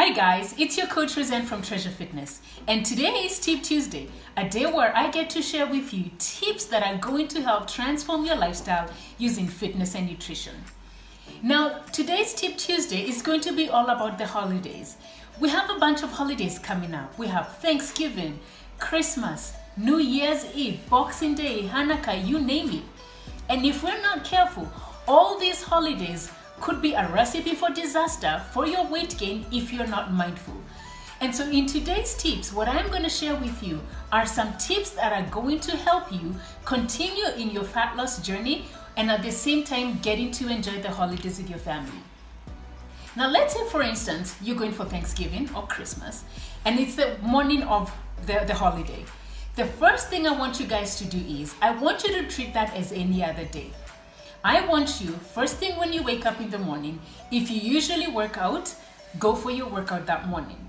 Hi guys, it's your coach Roseanne from Treasure.Fitness, and today is Tip Tuesday, a day where I get to share with you tips that are going to help transform your lifestyle using fitness and nutrition. Now, today's Tip Tuesday is going to be all about the holidays. We have a bunch of holidays coming up. We have Thanksgiving, Christmas, New Year's Eve, Boxing Day, Hanukkah, you name it. And if we're not careful, all these holidays could be a recipe for disaster for your weight gain if you're not mindful. And so in today's tips, what I'm going to share with you are some tips that are going to help you continue in your fat loss journey and at the same time getting to enjoy the holidays with your family. Now let's say, for instance, you're going for Thanksgiving or Christmas and it's the morning of the holiday. The first thing I want you guys to do is I want you to treat that as any other day. I want you, first thing when you wake up in the morning, if you usually work out, go for your workout that morning.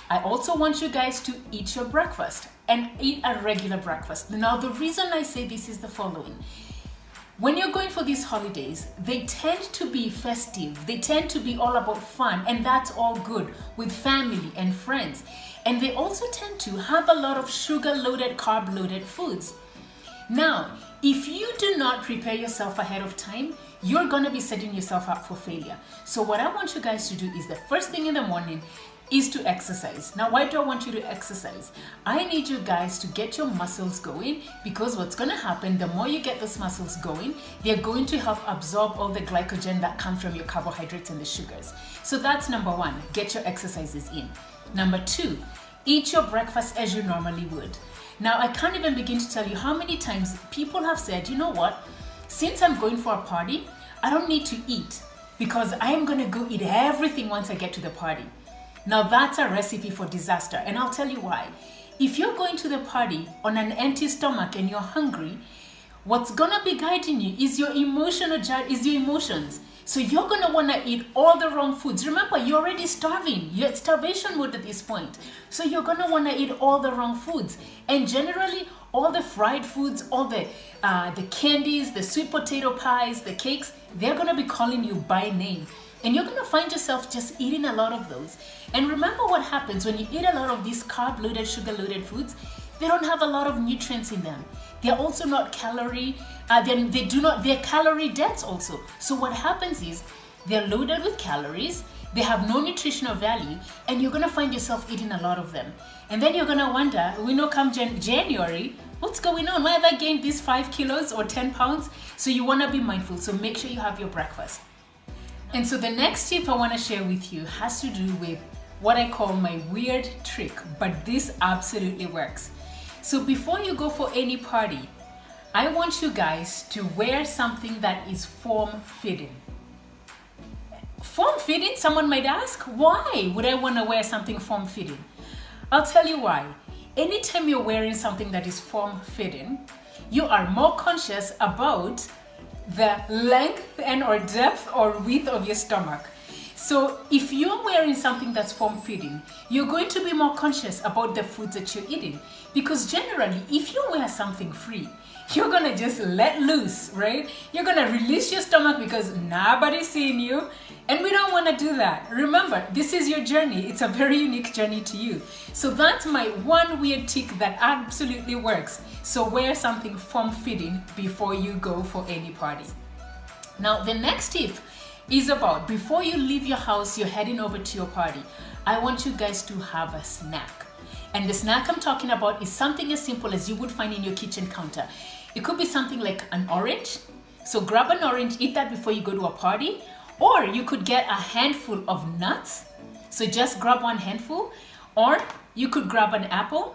I also want you guys to eat your breakfast and eat a regular breakfast. Now, the reason I say this is the following. When you're going for these holidays, they tend to be festive. They tend to be all about fun, and that's all good with family and friends. And they also tend to have a lot of sugar-loaded, carb-loaded foods. Now, if you do not prepare yourself ahead of time, you're going to be setting yourself up for failure. So what I want you guys to do is the first thing in the morning is to exercise. Now, why do I want you to exercise? I need you guys to get your muscles going, because what's going to happen, the more you get those muscles going, they're going to help absorb all the glycogen that comes from your carbohydrates and the sugars. So that's number one, get your exercises in. Number two, eat your breakfast as you normally would. Now, I can't even begin to tell you how many times people have said, you know what, since I'm going for a party, I don't need to eat because I'm going to go eat everything once I get to the party. Now, that's a recipe for disaster, and I'll tell you why. If you're going to the party on an empty stomach and you're hungry, what's going to be guiding you is your emotions. So you're going to want to eat all the wrong foods. Remember, you're already starving. You're at starvation mode at this point. So you're going to want to eat all the wrong foods. And generally, all the fried foods, all the candies, the sweet potato pies, the cakes, they're going to be calling you by name. And you're going to find yourself just eating a lot of those. And remember what happens when you eat a lot of these carb-loaded, sugar-loaded foods? They don't have a lot of nutrients in them. They're also not they're calorie dense also. So what happens is they're loaded with calories, they have no nutritional value, and you're gonna find yourself eating a lot of them. And then you're gonna wonder, we know come January, what's going on? Why have I gained these 5 kilos or 10 pounds? So you wanna be mindful, so make sure you have your breakfast. And so the next tip I wanna share with you has to do with what I call my weird trick, but this absolutely works. So before you go for any party, I want you guys to wear something that is form-fitting. Form-fitting, someone might ask, why would I want to wear something form-fitting? I'll tell you why. Anytime you're wearing something that is form-fitting, you are more conscious about the length and or depth or width of your stomach. So if you're wearing something that's form-fitting, you're going to be more conscious about the foods that you're eating. Because generally, if you wear something free, you're going to just let loose, right? You're going to release your stomach because nobody's seeing you. And we don't want to do that. Remember, this is your journey. It's a very unique journey to you. So that's my one weird trick that absolutely works. So wear something form-fitting before you go for any party. Now, the next tip is about before you leave your house, you're heading over to your party. I want you guys to have a snack. And the snack I'm talking about is something as simple as you would find in your kitchen counter. It could be something like an orange. So grab an orange, eat that before you go to a party. Or you could get a handful of nuts. So just grab one handful. Or you could grab an apple.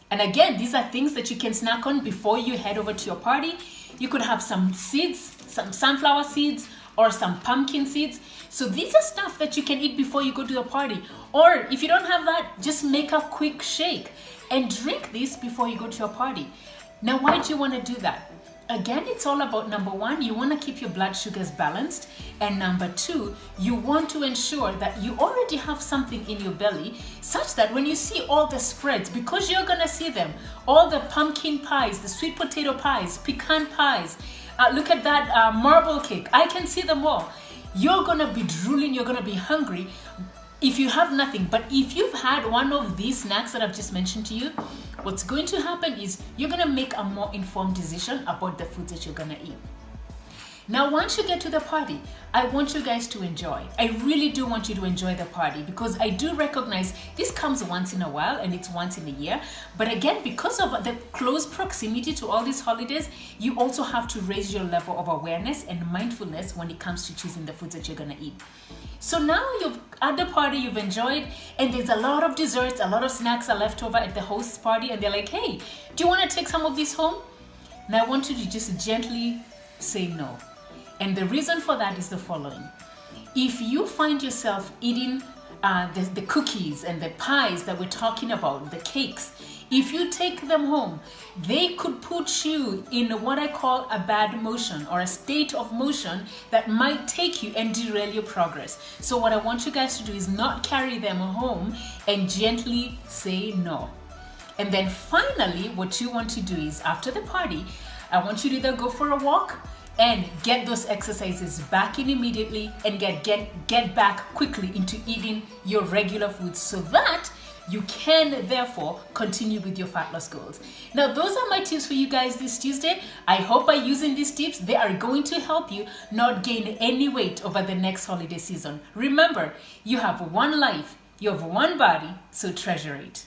And again, these are things that you can snack on before you head over to your party. You could have some seeds, some sunflower seeds, or some pumpkin seeds. So these are stuff that you can eat before you go to a party. Or if you don't have that, just make a quick shake and drink this before you go to your party. Now, why do you want to do that? Again, it's all about number one, you want to keep your blood sugars balanced. And number two, you want to ensure that you already have something in your belly such that when you see all the spreads, because you're going to see them, all the pumpkin pies, the sweet potato pies, pecan pies, look at that marble cake. I can see them all. You're going to be drooling, you're going to be hungry. if you have nothing, but if you've had one of these snacks that I've just mentioned to you, what's going to happen is you're going to make a more informed decision about the foods that you're going to eat. Now, once you get to the party, I want you guys to enjoy. I really do want you to enjoy the party, because I do recognize this comes once in a while and it's once in a year. But again, because of the close proximity to all these holidays, you also have to raise your level of awareness and mindfulness when it comes to choosing the foods that you're going to eat. So now you've at the party, you've enjoyed, and there's a lot of desserts, a lot of snacks are left over at the host's party, and they're like, hey, do you want to take some of this home? Now I want you to just gently say no. And the reason for that is the following. If you find yourself eating the cookies and the pies that we're talking about, the cakes, if you take them home, they could put you in what I call a bad motion, or a state of motion that might take you and derail your progress. So what I want you guys to do is not carry them home, and gently say no. And then finally, what you want to do is, after the party, I want you to either go for a walk and get those exercises back in immediately, and get back quickly into eating your regular foods, so that you can therefore continue with your fat loss goals. Now, those are my tips for you guys this Tuesday. I hope by using these tips, they are going to help you not gain any weight over the next holiday season. Remember, you have one life, you have one body, so treasure it.